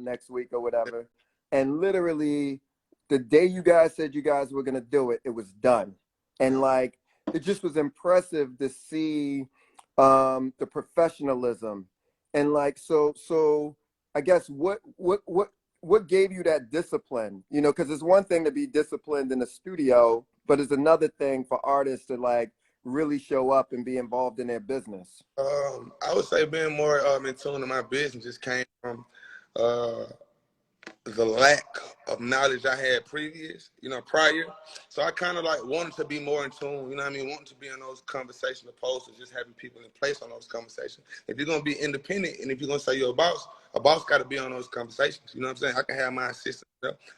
next week or whatever. And literally the day you guys said you guys were gonna do it, it was done. And like it just was impressive to see the professionalism. And like so I guess what gave you that discipline? You know, because it's one thing to be disciplined in the studio, but it's another thing for artists to like really show up and be involved in their business. I would say being more in tune to my business just came from uh, the lack of knowledge I had prior. So I kind of like wanted to be more in tune, you know what I mean? Wanting to be in those conversations opposed to just having people in place on those conversations. If you're going to be independent and if you're going to say you're a boss got to be on those conversations. You know what I'm saying? I can have my assistant,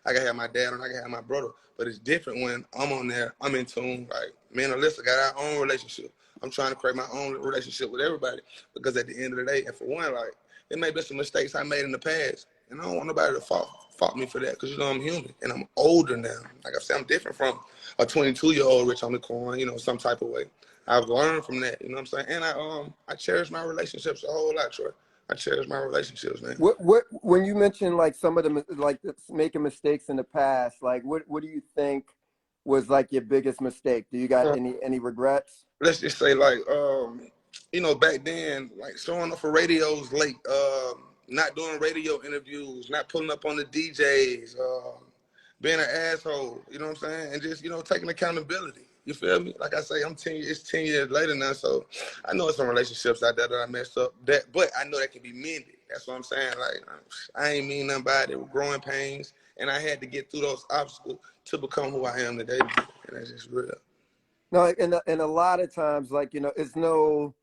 I can have my dad, and I can have my brother. But it's different when I'm on there, I'm in tune. Like, me and Alyssa got our own relationship. I'm trying to create my own relationship with everybody because at the end of the day, and for one, like, there may be some mistakes I made in the past, and I don't want nobody to fault me for that because, you know, I'm human and I'm older now. Like I said, I'm different from a 22-year-old Rich on the Quan, you know, some type of way. I've learned from that, you know what I'm saying? And I cherish my relationships a whole lot, Troy. I cherish my relationships, man. What when you mentioned like some of them like making mistakes in the past, like what do you think was like your biggest mistake? Do you got any regrets? Let's just say like you know, back then, like showing up for radios late, not doing radio interviews, not pulling up on the DJs, being an asshole, you know what I'm saying? And just, you know, taking accountability. You feel me? Like I say, it's 10 years later now, so I know it's some relationships out there that I messed up, but I know that can be mended. That's what I'm saying. Like, I ain't mean nothing by it. They were growing pains, and I had to get through those obstacles to become who I am today, and that's just real. No, and a lot of times, like, you know, it's no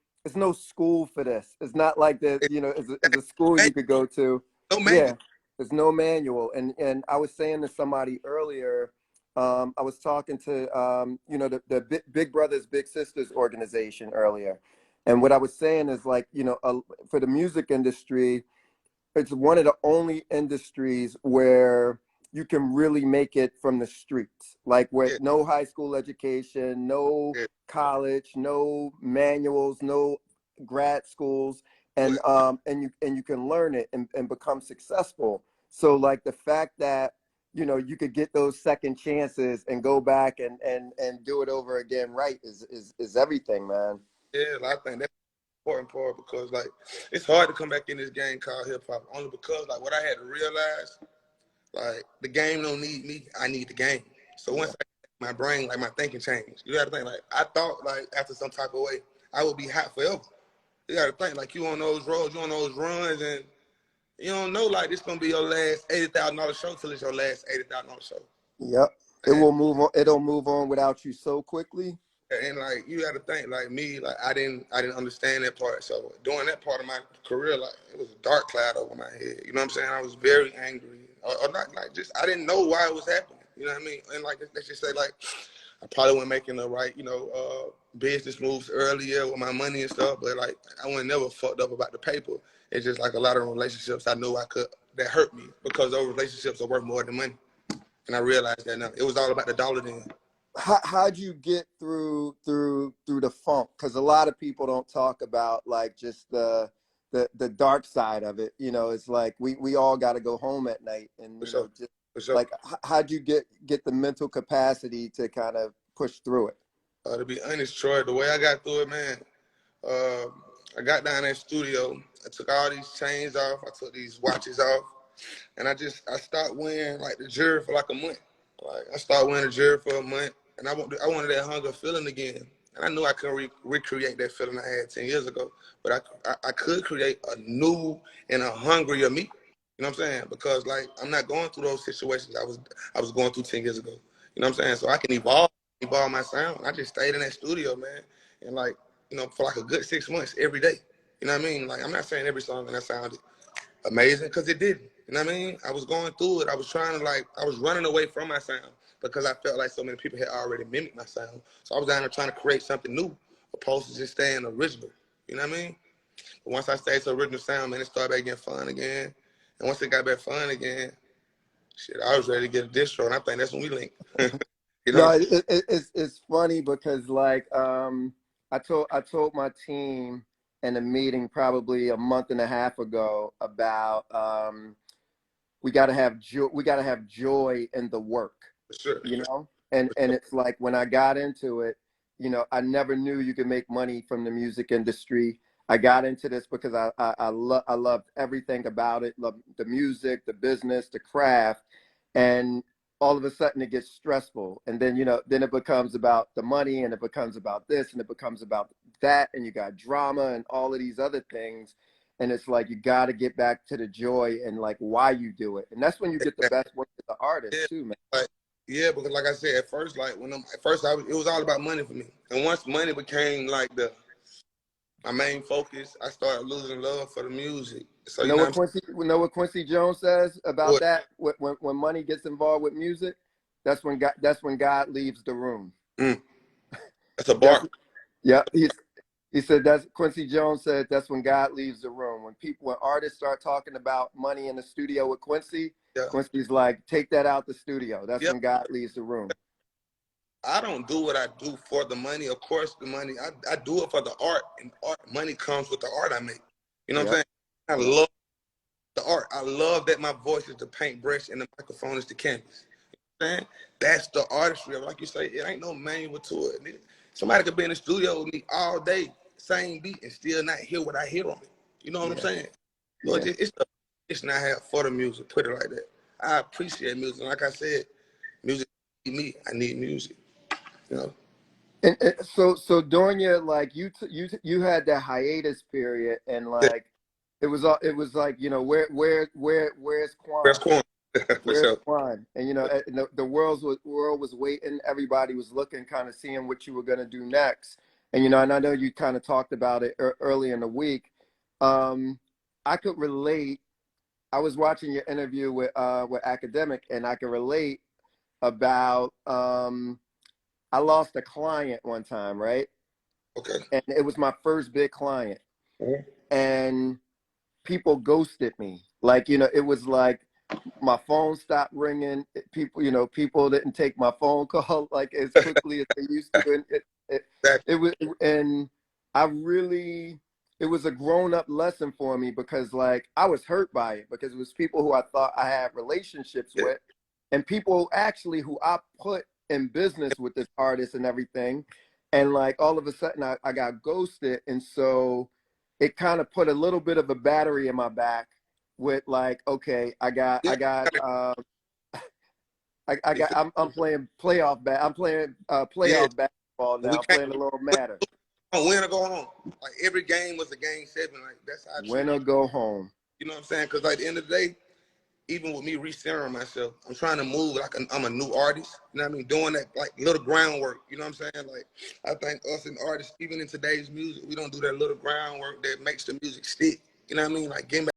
school for this. It's not like that, you know, it's a school you could go to. No Yeah, manual. there's no manual. And I was saying to somebody earlier, I was talking to you know, the Big Brothers Big Sisters organization earlier, and what I was saying is like, you know, for the music industry, it's one of the only industries where you can really make it from the streets, like with no high school education, no college, no manuals, no grad schools, and you can learn it and become successful. So like the fact that, you know, you could get those second chances and go back and do it over again right is everything, man. Yeah, I think that's important part because like it's hard to come back in this game called hip hop only because like what I had to realize, like the game don't need me, I need the game. So once my brain, like my thinking changed. You gotta think like I thought like after some type of way I would be hot forever. You gotta think like you on those roads, you on those runs, and you don't know like this gonna be your last $80,000 show till it's your last $80,000 show. Yep. It will move on. It'll move on without you so quickly. And like you got to think like me, like I didn't understand that part. So during that part of my career, like it was a dark cloud over my head. You know what I'm saying? I was very angry, or not like just I didn't know why it was happening. You know what I mean? And like let's just say like I probably wasn't making the right, you know, business moves earlier with my money and stuff. But like I wasn't never fucked up about the paper. It's just like a lot of relationships I knew I could that hurt me because those relationships are worth more than money. And I realized that now it was all about the dollar then. How'd you get through the funk? Because a lot of people don't talk about like just the dark side of it. You know, it's like we all got to go home at night, and you know, just like how'd you get the mental capacity to kind of push through it? To be honest, Troy, the way I got through it, man, I got down in that studio. I took all these chains off. I took these watches off, and I stopped wearing like the jewelry for like a month. Like I started wearing the jewelry for a month. And I wanted that hunger feeling again. And I knew I couldn't recreate that feeling I had 10 years ago. But I could create a new and a hungrier me. You know what I'm saying? Because, like, I'm not going through those situations I was going through 10 years ago. You know what I'm saying? So I can evolve my sound. I just stayed in that studio, man. And, like, you know, for like a good 6 months every day. You know what I mean? Like, I'm not saying every song and that sounded amazing because it didn't. You know what I mean? I was going through it. I was trying to I was running away from my sound because I felt like so many people had already mimicked my sound. So I was down there trying to create something new opposed to just staying original. You know what I mean? But once I stayed to original sound, man, it started back getting fun again. And once it got back fun again, shit, I was ready to get a distro, and I think that's when we linked. You know? No, it's funny because like I told my team in a meeting probably a month and a half ago about we got to have joy. We got to have joy in the work, For sure. you know. And it's like when I got into it, you know, I never knew you could make money from the music industry. I got into this because I loved everything about it, loved the music, the business, the craft, and all of a sudden it gets stressful, and then you know, then it becomes about the money, and it becomes about this, and it becomes about that, and you got drama and all of these other things, and it's like you got to get back to the joy and like why you do it, and that's when you get the best work as an artist Yeah, too, man. like, yeah, because like I said, at first, like at first it was all about money for me, and once money became like my main focus, I started losing love for the music. So You you know know what what Quincy? You know what Quincy Jones says I'm about saying? that? When money gets involved with music, that's when God leaves the room. Mm, that's a That's bar. yeah. He said that's Quincy Jones said that's when God leaves the room. When artists start talking about money in the studio with Quincy, Yeah, Quincy's like, take that out the studio. That's yeah. when God leaves the room. I don't do what I do for the money. Of course, the money. I do it for the art, and art money comes with the art I make. You know what I'm Yep. saying? I Yep. love the art. I love that my voice is the paintbrush and the microphone is the canvas. Man, that's the artistry. Like you say, it ain't no manual to it. Somebody could be in the studio with me all day, same beat, and still not hear what I hear on it. You know what I'm Yeah. saying? So Yeah. it's not have for the music. Put it like that. I appreciate music. Like I said, music need me. I need music. You know. And so during your like you had that hiatus period, and like it was like, you know, where's That's Quan? corn. For Where's sure. Quan? And you know, and the world was waiting. Everybody was looking, kind of seeing what you were gonna do next. And you know, and I know you kind of talked about it early in the week. Um, I could relate. I was watching your interview with Academic, and I could relate about I lost a client one time, right? Okay. And it was my first big client, Mhm. and people ghosted me. Like, you know, it was like my phone stopped ringing. People, you know, people didn't take my phone call like as quickly as they used to, and Exactly. it was, and I really, it was a grown up lesson for me, because like I was hurt by it, because it was people who I thought I had relationships Yeah. with, and people actually who I put in business with this artist and everything, and like all of a sudden I got ghosted, and so it kind of put a little bit of a battery in my back with like, okay, Yeah. You feel- I'm playing I'm playing yeah. playoff basketball We now. I'm can't playing a little matter. win or go home. Like every game was a game 7. Like that's how I treat Win it. or go home. You know what I'm saying? Because like at the end of the day, even with me recentering myself, I'm trying to move like I'm a new artist. You know what I mean? Doing that like little groundwork. You know what I'm saying? Like I think us and artists, even in today's music, we don't do that little groundwork that makes the music stick. You know what I mean? Like getting back